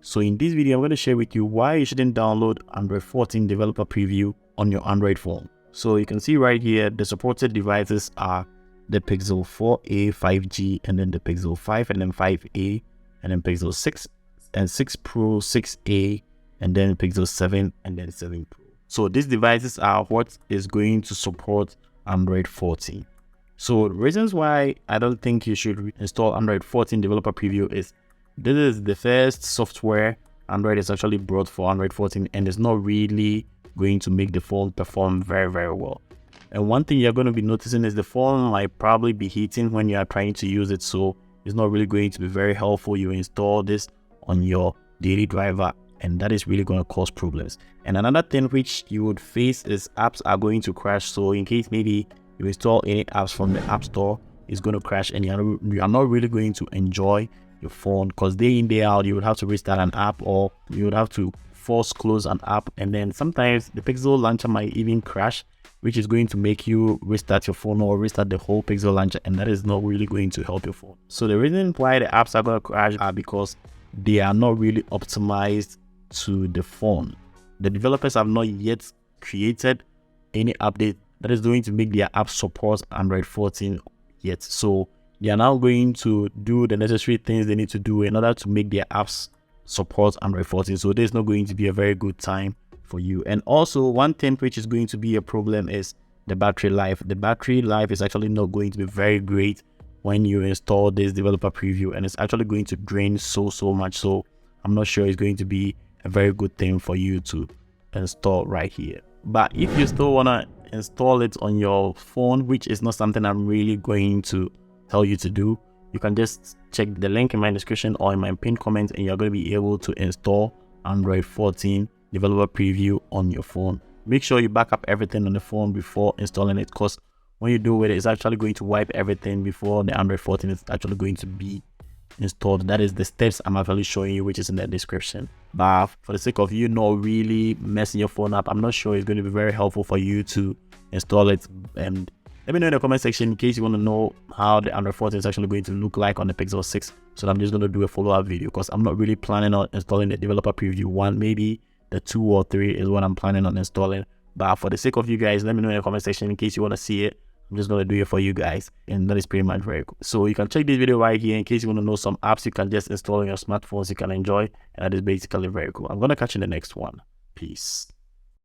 So in this video, I'm going to share with you why you shouldn't download Android 14 developer preview on your Android phone. So you can see right here, the supported devices are the Pixel 4a 5G, and then the Pixel 5 and then 5a, and then Pixel 6 and 6 Pro 6a, and then Pixel 7 and then 7 Pro. So these devices are what is going to support Android 14. So reasons why I don't think you should install Android 14 developer preview is this is the first software Android has actually brought for Android 14, and it's not really going to make the phone perform very well. And one thing you're going to be noticing is the phone might probably be heating when you are trying to use it, so it's not really going to be very helpful. You install this on your daily driver, and that is really going to cause problems. And another thing which you would face is apps are going to crash. So in case maybe you install any apps from the App Store, it's going to crash, and you are not really going to enjoy your phone, because day in day out you would have to restart an app, or you would have to force close an app, and then sometimes the Pixel launcher might even crash, which is going to make you restart your phone or restart the whole Pixel launcher, and that is not really going to help your phone. So the reason why the apps are going to crash are because they are not really optimized to the phone. The developers have not yet created any update that is going to make their app support Android 14 yet. So they are now going to do the necessary things they need to do in order to make their apps support Android 14. So there's not going to be a very good time for you. And also one thing which is going to be a problem is the battery life. The battery life is actually not going to be very great when you install this developer preview, and it's actually going to drain so much. So I'm not sure it's going to be a very good thing for you to install right here. But if you still want to install it on your phone, which is not something I'm really going to tell you to do, you can just check the link in my description or in my pinned comment, and you're going to be able to install Android 14 developer preview on your phone. Make sure you back up everything on the phone before installing it, because when you do it, it's actually going to wipe everything before the Android 14 is actually going to be installed. That is the steps I'm actually showing you, which is in the description. But for the sake of you not really messing your phone up, I'm not sure it's going to be very helpful for you to install it. And let me know in the comment section in case you want to know how the Android 14 is actually going to look like on the Pixel 6. So I'm just going to do a follow-up video, because I'm not really planning on installing the developer preview 1. Maybe the 2 or 3 is what I'm planning on installing. But for the sake of you guys, let me know in the comment section in case you want to see it. I'm just going to do it for you guys, and that is pretty much very cool. So you can check this video right here in case you want to know some apps you can just install on your smartphones you can enjoy, and that is basically very cool. I'm going to catch you in the next one. Peace.